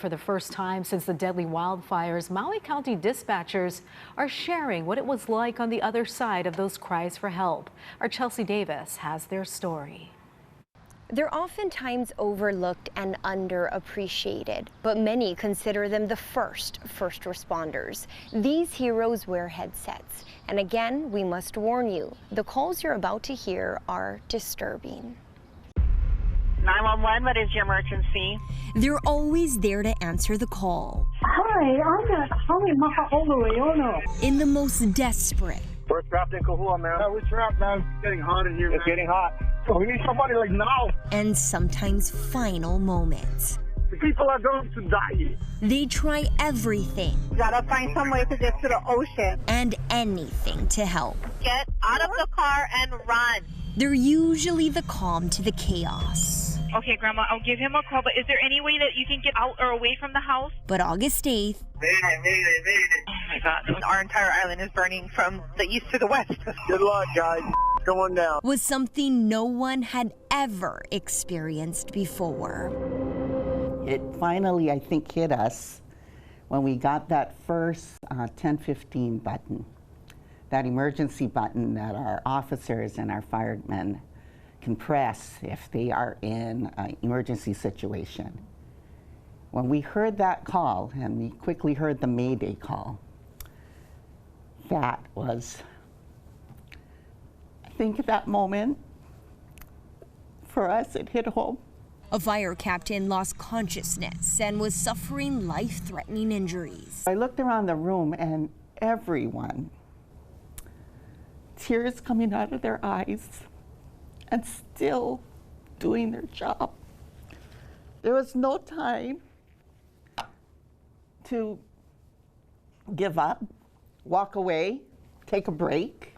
for the first time since the deadly wildfires, Maui County dispatchers are sharing what it was like on the other side of those cries for help. Our Chelsea Davis has their story. They're oftentimes overlooked and underappreciated, but many consider them the first responders. These heroes wear headsets. And again, we must warn you, the calls you're about to hear are disturbing. 911, what is your emergency? They're always there to answer the call. Hi, I'm calling Maui. In the most desperate. We're trapped in Kahua, man. Yeah, we're trapped now. It's getting hot in here. It's getting hot. So we need somebody like now. And sometimes final moments. The people are going to die. They try everything. We gotta find some way to get to the ocean. And anything to help. Get out of the car and run. They're usually the calm to the chaos. Okay, Grandma, I'll give him a call, but is there any way that you can get out or away from the house? But August 8th... Oh my God. Our entire island is burning from the east to the west. Good luck, guys. Going down. Was something no one had ever experienced before. It finally, I think, hit us when we got that first 1015 button, that emergency button that our officers and our firemen can press if they are in an emergency situation. When we heard that call, and we quickly heard the Mayday call, that was, I think at that moment, for us, it hit home. A fire captain lost consciousness and was suffering life-threatening injuries. I looked around the room and everyone, tears coming out of their eyes and still doing their job. There was no time to give up, walk away, take a break.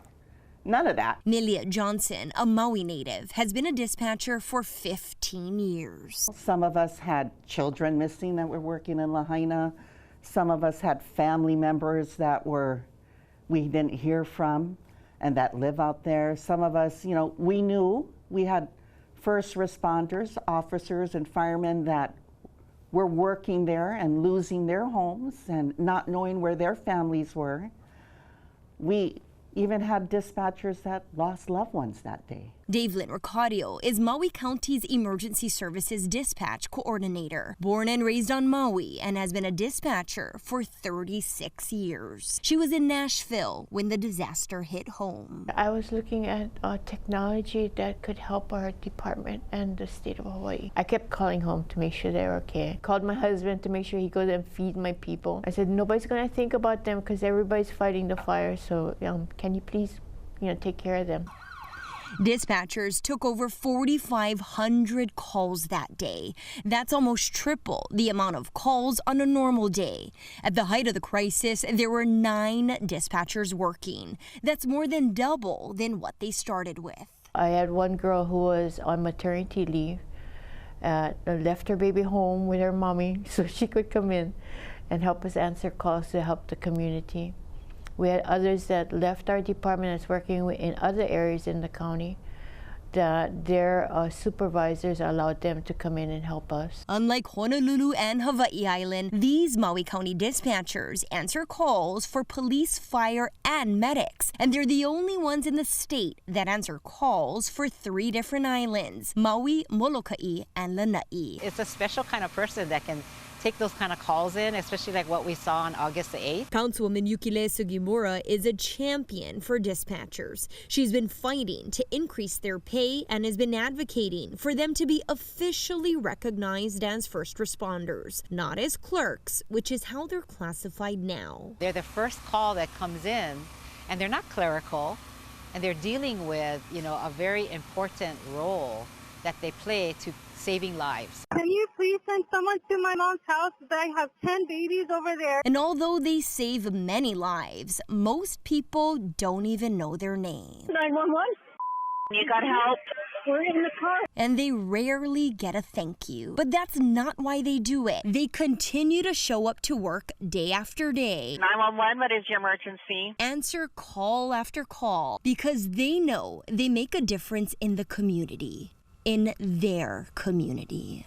None of that. Nilia Johnson, a Maui native, has been a dispatcher for 15 years. Some of us had children missing that were working in Lahaina. Some of us had family members that we didn't hear from and that live out there. Some of us, we knew we had first responders, officers and firemen that were working there and losing their homes and not knowing where their families were. We even had dispatchers that lost loved ones that day. Davelyn Ricardio is Maui County's Emergency Services Dispatch Coordinator. Born and raised on Maui and has been a dispatcher for 36 years. She was in Nashville when the disaster hit home. I was looking at technology that could help our department and the state of Hawaii. I kept calling home to make sure they're okay. Called my husband to make sure he goes and feed my people. I said, nobody's gonna think about them because everybody's fighting the fire, so can you please, take care of them. Dispatchers took over 4,500 calls that day. That's almost triple the amount of calls on a normal day. At the height of the crisis, there were 9 dispatchers working. That's more than double than what they started with. I had one girl who was on maternity leave, left her baby home with her mommy so she could come in and help us answer calls to help the community. We had others that left our department that's working in other areas in the county that their supervisors allowed them to come in and help us. Unlike Honolulu and Hawaii Island, these Maui County dispatchers answer calls for police, fire, and medics. And they're the only ones in the state that answer calls for 3 different islands, Maui, Molokai, and Lanai. It's a special kind of person that can take those kind of calls in, especially like what we saw on August the 8th. Councilwoman Yukile Sugimura is a champion for dispatchers. She's been fighting to increase their pay and has been advocating for them to be officially recognized as first responders, not as clerks, which is how they're classified now. They're the first call that comes in, and they're not clerical, and they're dealing with, a very important role that they play to saving lives. Can you please send someone to my mom's house? I have 10 babies over there. And although they save many lives, most people don't even know their name. 911? You got help? We're in the car. And they rarely get a thank you. But that's not why they do it. They continue to show up to work day after day. 911, what is your emergency? Answer call after call because they know they make a difference in the community. In their community.